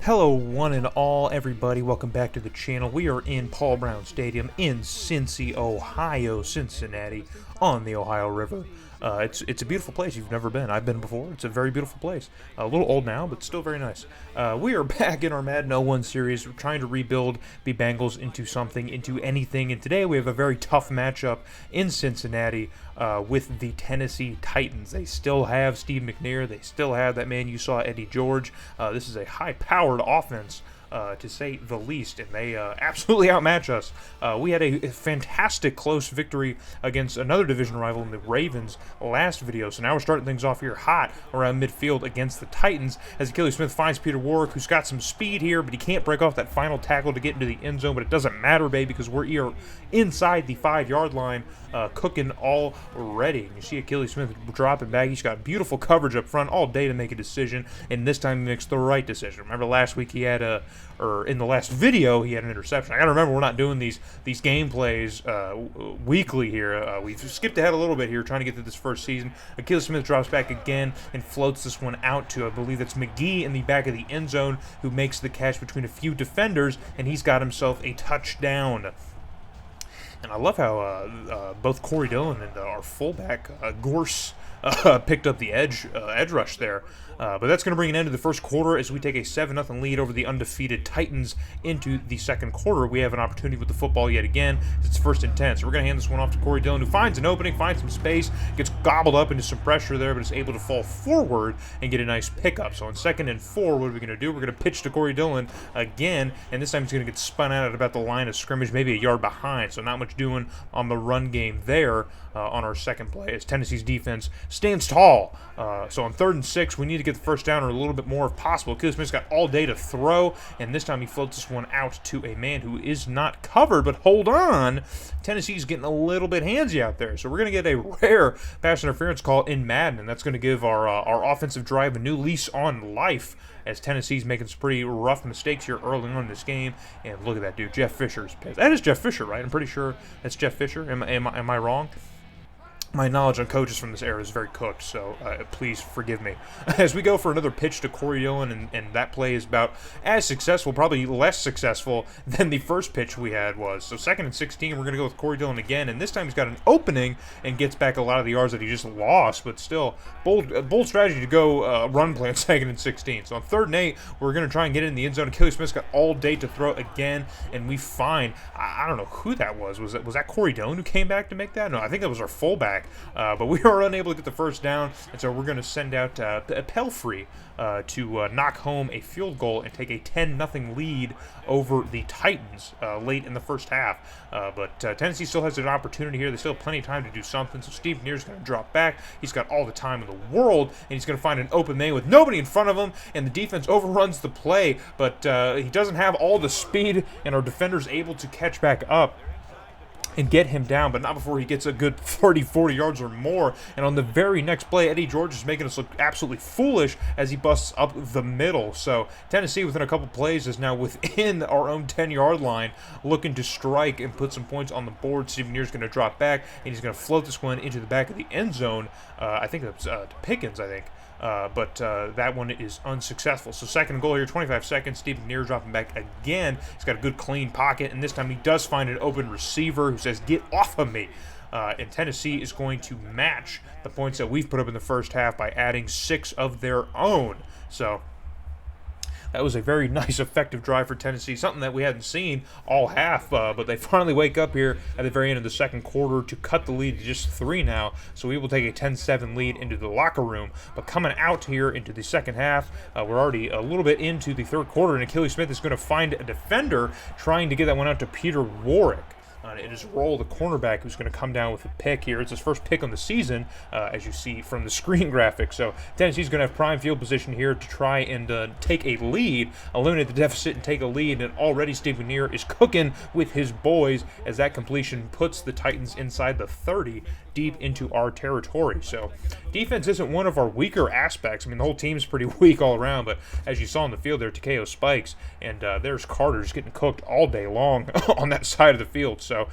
Hello, one and all, everybody. Welcome back to the channel. We are in Paul Brown Stadium in Cincy, Ohio, Cincinnati, on the Ohio River. It's a beautiful place. You've never been. I've been before. It's a very beautiful place. A little old now, but still very nice. We are back in our Madden 01 series. We're trying to rebuild the Bengals into anything. And today we have a very tough matchup in Cincinnati with the Tennessee Titans. They still have Steve McNair. They still have that man you saw, Eddie George. This is a high-powered offense, to say the least, and they absolutely outmatch us. We had a fantastic close victory against another division rival in the Ravens last video, so now we're starting things off here hot around midfield against the Titans as Achilles Smith finds Peter Warrick, who's got some speed here, but he can't break off that final tackle to get into the end zone, but it doesn't matter, baby, because we're here inside the 5-yard line, cooking already. You see Achilles Smith dropping back. He's got beautiful coverage up front all day to make a decision, and this time he makes the right decision. Remember last week he had or in the last video, he had an interception. I gotta remember we're not doing these game plays weekly here. We've skipped ahead a little bit here, trying to get through this first season. Achilles Smith drops back again and floats this one out to, I believe that's McGee in the back of the end zone, who makes the catch between a few defenders, and he's got himself a touchdown. And I love how both Corey Dillon and our fullback, Gorse, picked up the edge rush there. But that's going to bring an end to the first quarter as we take a 7-0 lead over the undefeated Titans into the second quarter. We have an opportunity with the football yet again. It's 1st and 10, so we're going to hand this one off to Corey Dillon, who finds an opening, finds some space, gets gobbled up into some pressure there, but is able to fall forward and get a nice pickup. So on 2nd and 4, what are we going to do? We're going to pitch to Corey Dillon again, and this time he's going to get spun out at about the line of scrimmage, maybe a yard behind, so not much doing on the run game there on our second play as Tennessee's defense stands tall. So on 3rd and 6, we need to get the first down or a little bit more if possible. Achilles Smith's got all day to throw, and this time he floats this one out to a man who is not covered, but hold on, Tennessee's getting a little bit handsy out there. So we're going to get a rare pass interference call in Madden, and that's going to give our offensive drive a new lease on life as Tennessee's making some pretty rough mistakes here early on in this game. And look at that dude, Jeff Fisher's pissed. That is Jeff Fisher, right? I'm pretty sure that's Jeff Fisher. Am I wrong? My knowledge on coaches from this era is very cooked, so please forgive me. As we go for another pitch to Corey Dillon, and that play is about as successful, probably less successful than the first pitch we had was. So 2nd and 16, we're going to go with Corey Dillon again, and this time he's got an opening and gets back a lot of the yards that he just lost, but still, bold strategy to go run play on 2nd and 16. So on 3rd and 8, we're going to try and get it in the end zone. Achilles Smith's got all day to throw again, and we find, I don't know who that was. Was that Corey Dillon who came back to make that? No, I think that was our fullback. But we are unable to get the first down, and so we're going to send out Pelfrey to knock home a field goal and take a 10-0 lead over the Titans late in the first half. But Tennessee still has an opportunity here. They still have plenty of time to do something, so Steve McNair's going to drop back. He's got all the time in the world, and he's going to find an open man with nobody in front of him, and the defense overruns the play, but he doesn't have all the speed, and our defender's able to catch back up and get him down, but not before he gets a good 30-40 yards or more. And on the very next play, Eddie George is making us look absolutely foolish as he busts up the middle. So Tennessee, within a couple plays, is now within our own 10-yard line, looking to strike and put some points on the board. Steve McNair's going to drop back, and he's going to float this one into the back of the end zone. I think that's to Pickens, I think. But that one is unsuccessful. So 2nd goal here, 25 seconds. Steve McNair dropping back again. He's got a good clean pocket, and this time he does find an open receiver who says, "Get off of me." And Tennessee is going to match the points that we've put up in the first half by adding 6 of their own. So that was a very nice, effective drive for Tennessee, something that we hadn't seen all half, but they finally wake up here at the very end of the second quarter to cut the lead to just 3 now, so we will take a 10-7 lead into the locker room. But coming out here into the second half, we're already a little bit into the third quarter, and Achilles Smith is going to find a defender trying to get that one out to Peter Warrick. It is Roll, the cornerback, who's going to come down with a pick here. It's his first pick on the season, as you see from the screen graphic. So Tennessee's going to have prime field position here to try and take a lead, eliminate the deficit and take a lead. And already Steve McNair is cooking with his boys as that completion puts the Titans inside the 30, deep into our territory. So defense isn't one of our weaker aspects. I mean, the whole team's pretty weak all around, but as you saw in the field there, Takeo spikes, and there's Carter just getting cooked all day long on that side of the field. So So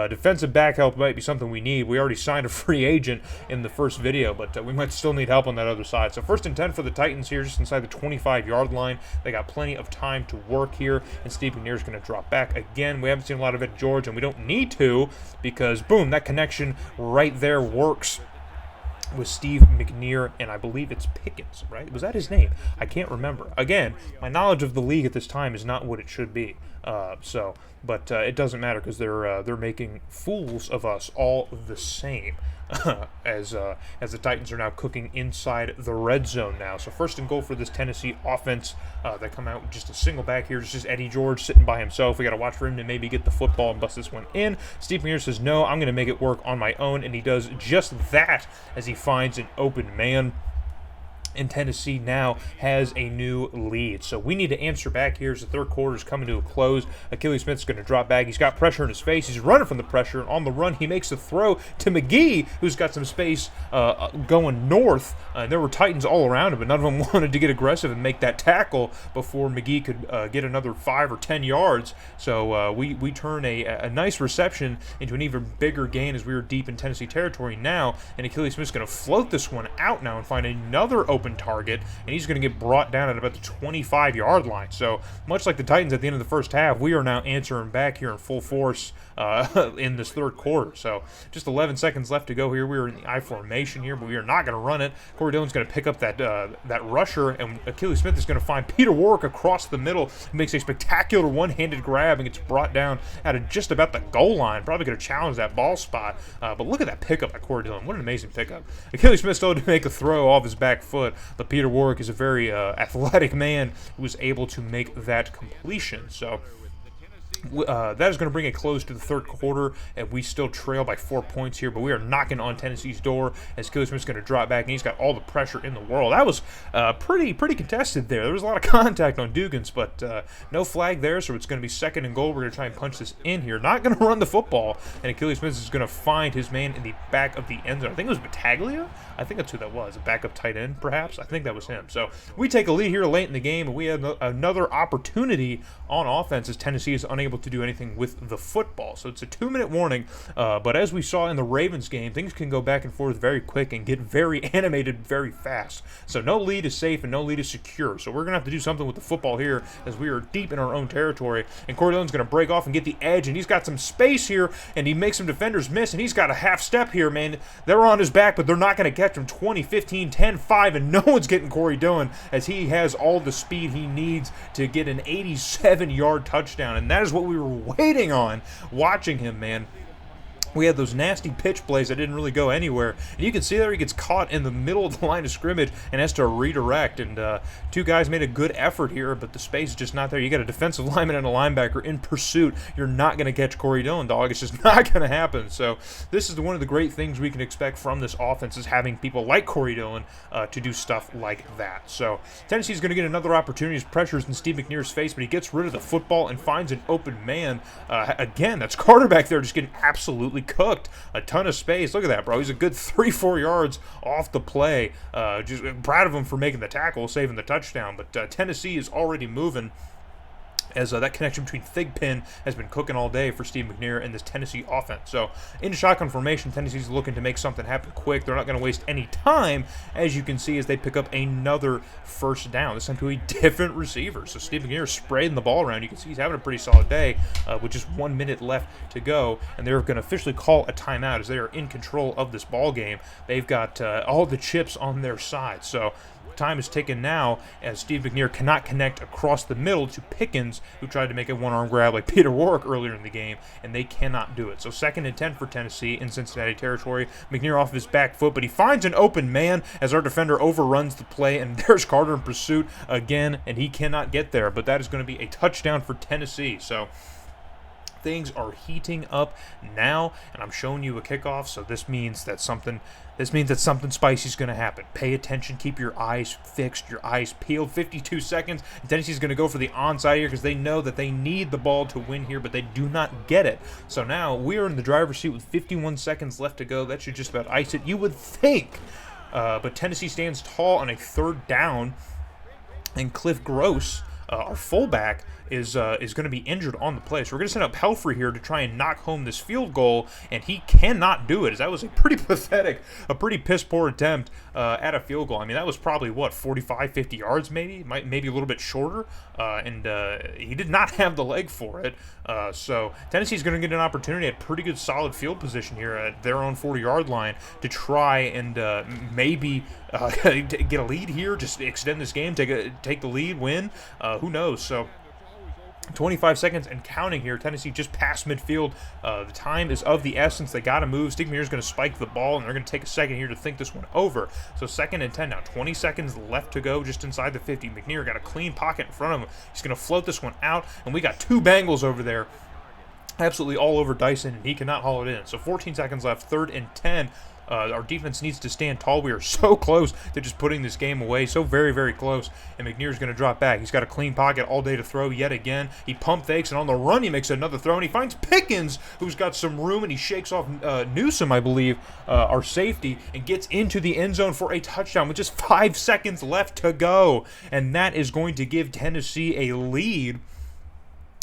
defensive back help might be something we need. We already signed a free agent in the first video, but we might still need help on that other side. So 1st and 10 for the Titans here, just inside the 25-yard line. They got plenty of time to work here, and Steve McNair is going to drop back again. We haven't seen a lot of Ed George, and we don't need to because, boom, that connection right there works with Steve McNair, and I believe it's Pickens, right? Was that his name? I can't remember. Again, my knowledge of the league at this time is not what it should be. But it doesn't matter because they're making fools of us all the same. As the Titans are now cooking inside the red zone now. So 1st and goal for this Tennessee offense. They come out with just a single back here. It's just Eddie George sitting by himself. We got to watch for him to maybe get the football and bust this one in. Steve McNair says, no, I'm going to make it work on my own, and he does just that as he finds an open man. And Tennessee now has a new lead. So we need to answer back here as the third quarter is coming to a close. Achilles Smith's going to drop back. He's got pressure in his face. He's running from the pressure. And on the run, he makes a throw to McGee, who's got some space going north. And there were Titans all around him, but none of them wanted to get aggressive and make that tackle before McGee could get another 5 or 10 yards. So we turn a nice reception into an even bigger gain as we were deep in Tennessee territory now. And Achilles Smith's going to float this one out now and find another open target, and he's going to get brought down at about the 25-yard line. So much like the Titans at the end of the first half, we are now answering back here in full force in this third quarter. So just 11 seconds left to go here. We are in the I formation here, but we are not going to run it. Corey Dillon's going to pick up that rusher, and Achilles Smith is going to find Peter Warrick across the middle. He makes a spectacular one-handed grab and gets brought down at just about the goal line. Probably going to challenge that ball spot, but look at that pickup by Corey Dillon. What an amazing pickup. Achilles Smith still had to make a throw off his back foot, but Peter Warrick is a very athletic man who was able to make that completion. So that is going to bring a close to the third quarter, and we still trail by 4 points here, but we are knocking on Tennessee's door as Achilles Smith's going to drop back, and he's got all the pressure in the world. That was pretty contested there. There was a lot of contact on Dugans, but no flag there, so it's going to be 2nd and goal. We're going to try and punch this in here. Not going to run the football, and Achilles Smith is going to find his man in the back of the end zone. I think it was Battaglia. I think that's who that was, a backup tight end, perhaps. I think that was him. So we take a lead here late in the game, and we have another opportunity on offense as Tennessee is unable to do anything with the football. So it's a 2-minute warning, but as we saw in the Ravens game, things can go back and forth very quick and get very animated very fast. So no lead is safe and no lead is secure. So we're going to have to do something with the football here as we are deep in our own territory, and Corey Dillon's going to break off and get the edge, and he's got some space here, and he makes some defenders miss, and he's got a half step here, man. They're on his back, but they're not going to catch him. 20, 15, 10, 5, and no one's getting Corey Dillon as he has all the speed he needs to get an 87-yard touchdown, and that is what we were waiting on, watching him, man. We had those nasty pitch plays that didn't really go anywhere. And you can see there he gets caught in the middle of the line of scrimmage and has to redirect. And two guys made a good effort here, but the space is just not there. You got a defensive lineman and a linebacker in pursuit. You're not going to catch Corey Dillon, dog. It's just not going to happen. So this is one of the great things we can expect from this offense, is having people like Corey Dillon to do stuff like that. So Tennessee's going to get another opportunity as pressures in Steve McNair's face, but he gets rid of the football and finds an open man. Again, that's Carter back there just getting absolutely cooked. A ton of space. Look at that, bro. He's a good 3-4 yards off the play. Just proud of him for making the tackle, saving the touchdown. But Tennessee is already moving, as that connection between Thigpen has been cooking all day for Steve McNair and this Tennessee offense. So in shotgun formation, Tennessee's looking to make something happen quick. They're not going to waste any time, as you can see, as they pick up another first down, this time to a different receiver. So Steve McNair is spraying the ball around. You can see he's having a pretty solid day with just 1 minute left to go, and they're going to officially call a timeout as they are in control of this ball game. They've got all the chips on their side. So time is taken now as Steve McNair cannot connect across the middle to Pickens, who tried to make a one-arm grab like Peter Warrick earlier in the game, and they cannot do it. So 2nd and 10 for Tennessee in Cincinnati territory. McNair off his back foot, but he finds an open man as our defender overruns the play, and there's Carter in pursuit again, and he cannot get there, but that is going to be a touchdown for Tennessee. So things are heating up now, and I'm showing you a kickoff, so this means that something spicy is going to happen. Pay attention, keep your eyes fixed, your eyes peeled. 52 seconds, and Tennessee's going to go for the onside here because they know that they need the ball to win here, but they do not get it. So now we are in the driver's seat with 51 seconds left to go. That should just about ice it, you would think. But Tennessee stands tall on a 3rd down, and Cliff Gross our fullback is going to be injured on the play. So we're going to send out Pelfrey here to try and knock home this field goal, and he cannot do it, as that was a pretty pathetic, a pretty piss-poor attempt at a field goal. I mean, that was probably, what, 45, 50 yards maybe? Maybe a little bit shorter, and he did not have the leg for it. So Tennessee's going to get an opportunity at pretty good solid field position here at their own 40-yard line to try and maybe get a lead here, just extend this game, take the lead, win. Who knows? So 25 seconds and counting here. Tennessee just past midfield. The time is of the essence. They got to move. Steve Mears going to spike the ball, and they're going to take a second here to think this one over. So 2nd and 10 now. 20 seconds left to go just inside the 50. McNear got a clean pocket in front of him. He's going to float this one out, and we got 2 Bengals over there absolutely all over Dyson, and he cannot haul it in. So 14 seconds left. 3rd and 10. Our defense needs to stand tall. We are so close to just putting this game away. So very, very close. And McNear's going to drop back. He's got a clean pocket all day to throw yet again. He pump fakes, and on the run, he makes another throw. And he finds Pickens, who's got some room, and he shakes off Newsome, I believe, our safety, and gets into the end zone for a touchdown with just 5 seconds left to go. And that is going to give Tennessee a lead,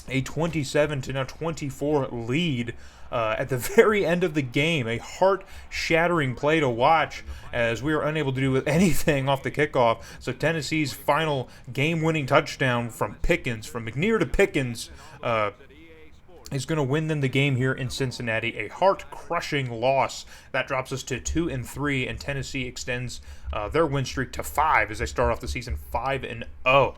a 27-24 lead. At the very end of the game, a heart-shattering play to watch as we were unable to do anything off the kickoff. So Tennessee's final game-winning touchdown from Pickens, from McNear to Pickens, is going to win them the game here in Cincinnati. A heart-crushing loss. That drops us to 2-3, and Tennessee extends their win streak to 5 as they start off the season 5-0.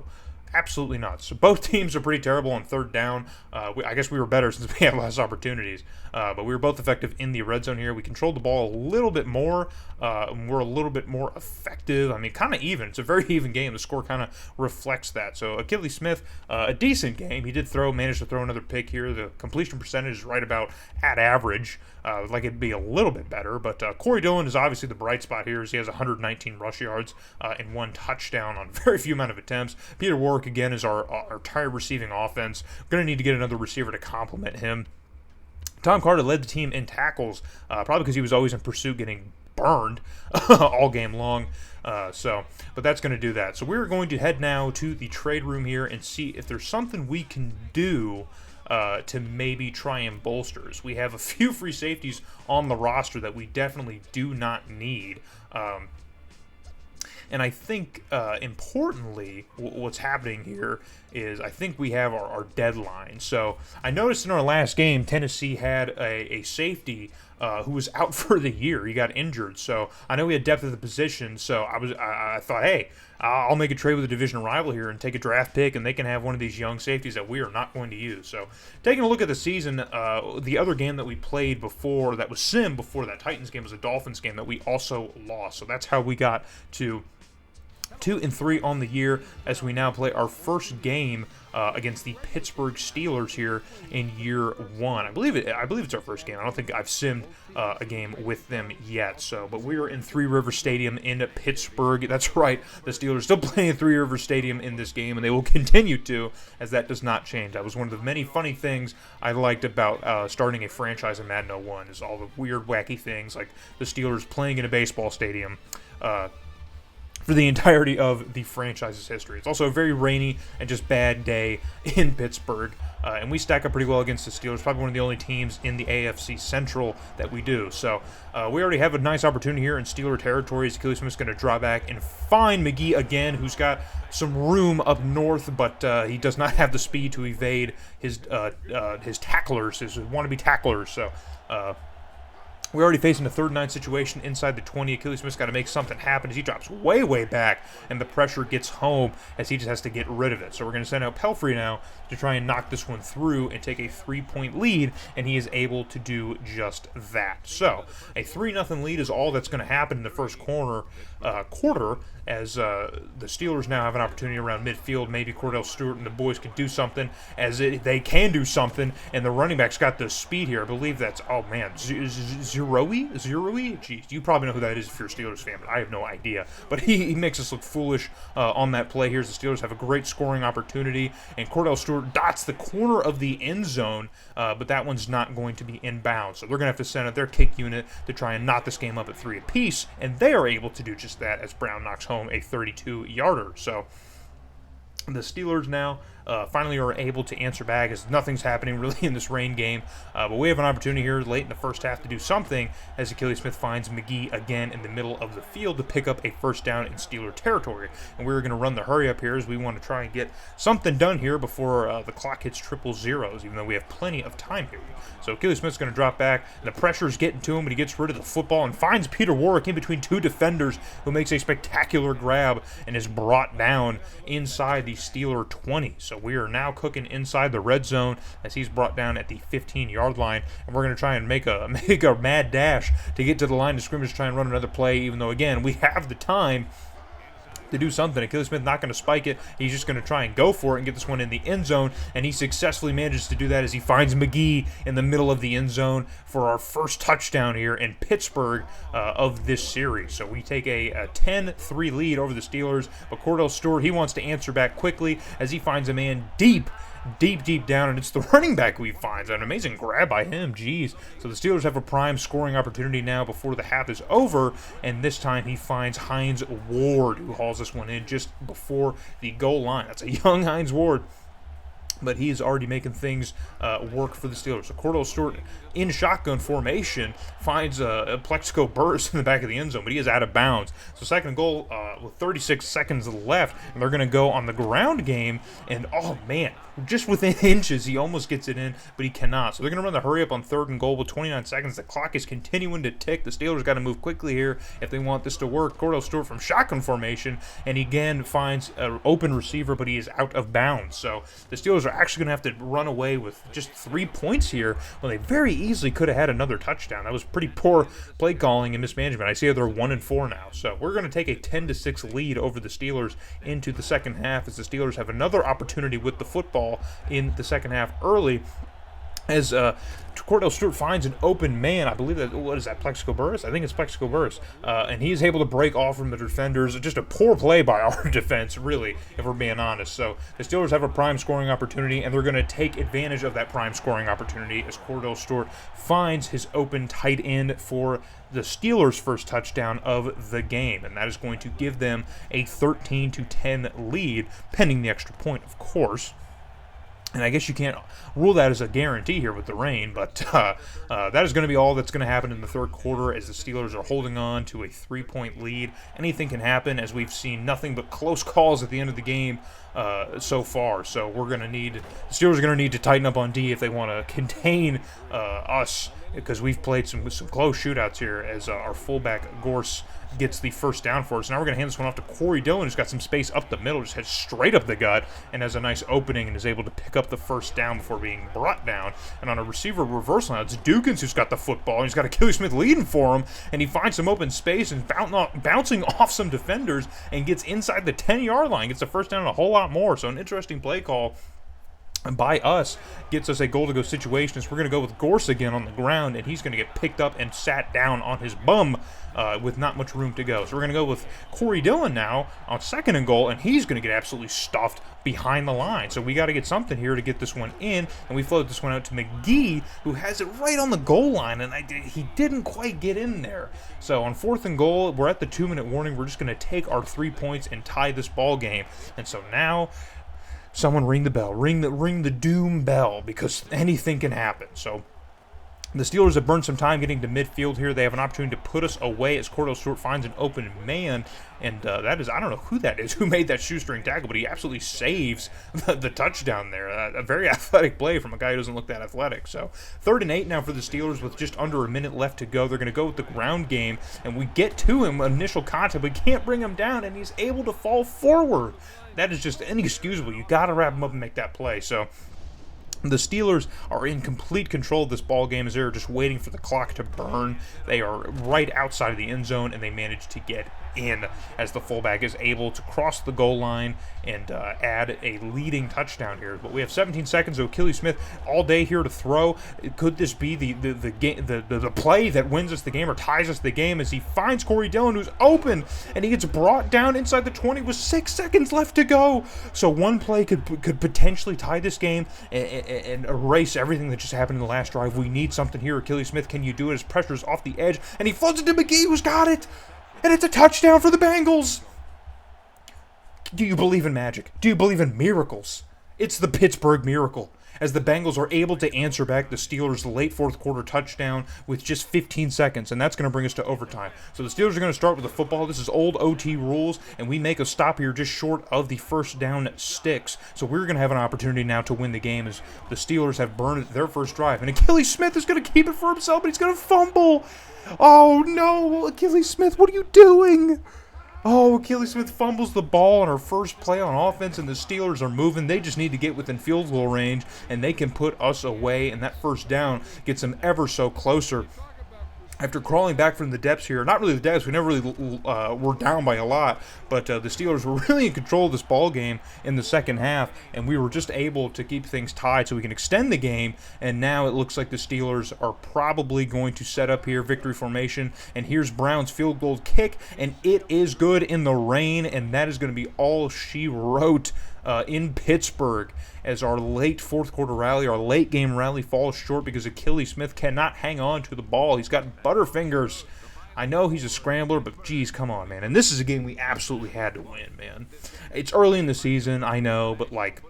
Absolutely not. So both teams are pretty terrible on 3rd down. I guess we were better since we had less opportunities. But we were both effective in the red zone here. We controlled the ball a little bit more. We're a little bit more effective. I mean, kind of even. It's a very even game. The score kind of reflects that. So Achilles Smith, a decent game. He did manage to throw another pick here. The completion percentage is right about at average. Like it'd be a little bit better. But Corey Dillon is obviously the bright spot here as he has 119 rush yards and 1 touchdown on very few amount of attempts. Peter Warwick, again, is our entire receiving offense. We're going to need to get another receiver to complement him. Tom Carter led the team in tackles, probably because he was always in pursuit getting burned all game long. But that's going to do that. So we're going to head now to the trade room here and see if there's something we can do to maybe try and bolster us. We have a few free safeties on the roster that we definitely do not need. And I think, importantly, what's happening here is I think we have our deadline. So I noticed in our last game, Tennessee had a safety who was out for the year. He got injured. So I know we had depth at the position. So I thought, hey, I'll make a trade with a division rival here and take a draft pick, and they can have one of these young safeties that we are not going to use. So taking a look at the season, the other game that we played before that was before that Titans game was a Dolphins game that we also lost. So that's how we got to 2-3 on the year as we now play our first game against the Pittsburgh Steelers here in year 1. I believe it's our first game. I don't think I've simmed a game with them yet. But we are in Three River Stadium in Pittsburgh. That's right. The Steelers still playing in Three River Stadium in this game, and they will continue to, as that does not change. That was one of the many funny things I liked about starting a franchise in Madden 01 is all the weird, wacky things like the Steelers playing in a baseball stadium. For the entirety of the franchise's history. It's also a very rainy and just bad day in Pittsburgh, and we stack up pretty well against the Steelers, probably one of the only teams in the AFC Central that we do. So we already have a nice opportunity here in Steeler territory. Achilles Smith's going to draw back and find McGee again, who's got some room up north, but he does not have the speed to evade his tacklers, his wannabe tacklers. So we're already facing a 3rd and 9 situation inside the 20. Achilles Smith's got to make something happen as he drops way, way back, and the pressure gets home as he just has to get rid of it. So we're going to send out Pelfrey now to try and knock this one through and take a 3-point lead, and he is able to do just that. So a 3-0 lead is all that's going to happen in the first quarter as the Steelers now have an opportunity around midfield. Maybe Cordell Stewart and the boys can do something, they can do something, and the running back's got the speed here. I believe that's, Zeroe? Jeez, you probably know who that is if you're a Steelers fan, but I have no idea. But he makes us look foolish on that play here. The Steelers have a great scoring opportunity, and Cordell Stewart dots the corner of the end zone, but that one's not going to be inbound. So they're going to have to send out their kick unit to try and knock this game up at 3 apiece, and they are able to do just that as Brown knocks home a 32-yarder. So The Steelers now finally are able to answer back as nothing's happening really in this rain game. But we have an opportunity here late in the first half to do something as Achilles Smith finds McGee again in the middle of the field to pick up a first down in Steeler territory. And we're going to run the hurry up here as we want to try and get something done here before the clock hits triple zeros, even though we have plenty of time here. So Achilles Smith's going to drop back, and the pressure's getting to him, but he gets rid of the football and finds Peter Warrick in between two defenders, who makes a spectacular grab and is brought down inside the Steeler 20. So we are now cooking inside the red zone as he's brought down at the 15-yard line, and we're going to try and make a mad dash to get to the line of scrimmage to try and run another play, even though, again, we have the time to do something. Achilles Smith not going to spike it. He's just going to try and go for it and get this one in the end zone, and he successfully manages to do that as he finds McGee in the middle of the end zone for our first touchdown here in Pittsburgh of this series. So we take a 10-3 lead over the Steelers, but Cordell Stewart, he wants to answer back quickly as he finds a man deep down, and it's the running back we find. An amazing grab by him, jeez. So the Steelers have a prime scoring opportunity now before the half is over, and this time he finds Hines Ward, who hauls this one in just before the goal line. That's a young Hines Ward, but he's already making things work for the Steelers. So Cordell Stewart, in shotgun formation, finds a Plexico burst in the back of the end zone, but he is out of bounds. So second and goal with 36 seconds left, and they're going to go on the ground game, and oh man, just within inches, he almost gets it in, but he cannot. So they're going to run the hurry up on third and goal with 29 seconds. The clock is continuing to tick. The Steelers got to move quickly here if they want this to work. Cordell Stewart from shotgun formation, and he again finds an open receiver, but he is out of bounds. So the Steelers are actually going to have to run away with just 3 points here when they very easily could have had another touchdown. That was pretty poor play calling and mismanagement. I see they're 1-4 now. So we're going to take a 10-6 lead over the Steelers into the second half as the Steelers have another opportunity with the football in the second half early as Cordell Stewart finds an open man. I believe that, what is that, Plexico Burris? I think it's Plexico Burris. And he is able to break off from the defenders. Just a poor play by our defense, really, if we're being honest. So the Steelers have a prime scoring opportunity, and they're going to take advantage of that prime scoring opportunity as Cordell Stewart finds his open tight end for the Steelers' first touchdown of the game. And that is going to give them a 13-10 lead, pending the extra point, of course. And I guess you can't rule that as a guarantee here with the rain, but that is going to be all that's going to happen in the third quarter as the Steelers are holding on to a 3-point lead. Anything can happen, as we've seen nothing but close calls at the end of the game so far. So the Steelers are going to need to tighten up on D if they want to contain us, because we've played some close shootouts here as our fullback Gorse gets the first down for us. Now we're going to hand this one off to Corey Dillon, who's got some space up the middle, just heads straight up the gut and has a nice opening and is able to pick up the first down before being brought down. And on a receiver reversal now, it's Dukins who's got the football, and he's got Achilles Smith leading for him, and he finds some open space and bouncing off some defenders and gets inside the 10-yard line, gets the first down and a whole lot more. So an interesting play call by us gets us a goal-to-go situation as we're going to go with Gorse again on the ground, and he's going to get picked up and sat down on his bum with not much room to go. So we're going to go with Corey Dillon now on second and goal, and he's going to get absolutely stuffed behind the line. So we got to get something here to get this one in, and we float this one out to McGee, who has it right on the goal line, and he didn't quite get in there. So on fourth and goal, we're at the 2-minute warning. We're just going to take our 3 points and tie this ball game. And so now, someone ring the bell, ring the doom bell, because anything can happen. So the Steelers have burned some time getting to midfield here. They have an opportunity to put us away as Cordell Stewart finds an open man, and that is, I don't know who that is, who made that shoestring tackle, but he absolutely saves the touchdown there. A very athletic play from a guy who doesn't look that athletic. So 3rd and 8 now for the Steelers with just under a minute left to go. They're going to go with the ground game, and we get to him, initial contact, but we can't bring him down, and he's able to fall forward. That is just inexcusable. You got to wrap him up and make that play. So the Steelers are in complete control of this ball game as they're just waiting for the clock to burn. They are right outside of the end zone, and they manage to get in as the fullback is able to cross the goal line and add a leading touchdown here. But we have 17 seconds of Achilles Smith all day here to throw. Could this be the play that wins us the game or ties us the game as he finds Corey Dillon, who's open, and he gets brought down inside the 20 with 6 seconds left to go. So one play could potentially tie this game and erase everything that just happened in the last drive. We need something here. Achilles Smith, can you do it? His pressure's off the edge, and he floats it to McGee, who's got it. And it's a touchdown for the Bengals. Do you believe in magic? Do you believe in miracles? It's the Pittsburgh Miracle, as the Bengals are able to answer back the Steelers' late fourth quarter touchdown with just 15 seconds, and that's going to bring us to overtime. So the Steelers are going to start with the football. This is old OT rules, and we make a stop here just short of the first down sticks. So we're going to have an opportunity now to win the game, as the Steelers have burned their first drive. And Achilles Smith is going to keep it for himself, but he's going to fumble. Oh, no, Achilles Smith, what are you doing? Oh, Achilles Smith fumbles the ball on our first play on offense, and the Steelers are moving. They just need to get within field goal range, and they can put us away, and that first down gets them ever so closer. After crawling back from the depths here, not really the depths, we never really were down by a lot, but the Steelers were really in control of this ball game in the second half, and we were just able to keep things tied so we can extend the game, and now it looks like the Steelers are probably going to set up here victory formation, and here's Brown's field goal kick, and it is good in the rain, and that is going to be all she wrote in Pittsburgh, as our late fourth quarter rally, our late game rally falls short because Achilles Smith cannot hang on to the ball. He's got butterfingers. I know he's a scrambler, but geez, come on, man. And this is a game we absolutely had to win, man. It's early in the season, I know, but like,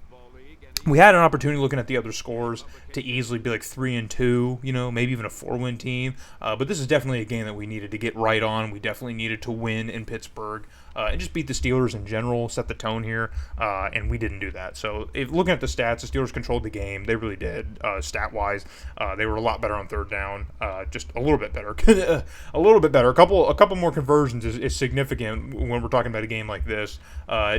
we had an opportunity looking at the other scores to easily be like 3-2, you know, maybe even a 4-win team. But this is definitely a game that we needed to get right on. We definitely needed to win in Pittsburgh and just beat the Steelers in general, set the tone here, and we didn't do that. So looking at the stats, the Steelers controlled the game. They really did, stat-wise. They were a lot better on third down, just a little bit better. A little bit better. A couple more conversions is significant when we're talking about a game like this.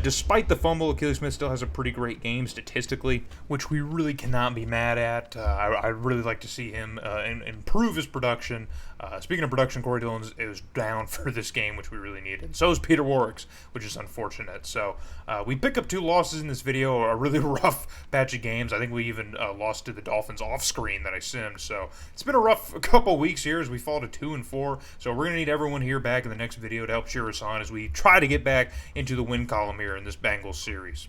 Despite the fumble, Achilles Smith still has a pretty great game statistically, which we really cannot be mad at. I'd really like to see him improve his production. Speaking of production, Corey Dillon is down for this game, which we really needed. So is Peter Warwick's, which is unfortunate. So we pick up 2 losses in this video, a really rough batch of games. I think we even lost to the Dolphins off screen that I simmed. So it's been a rough couple weeks here as we fall to 2-4. So we're going to need everyone here back in the next video to help cheer us on as we try to get back into the win column here in this Bengals series.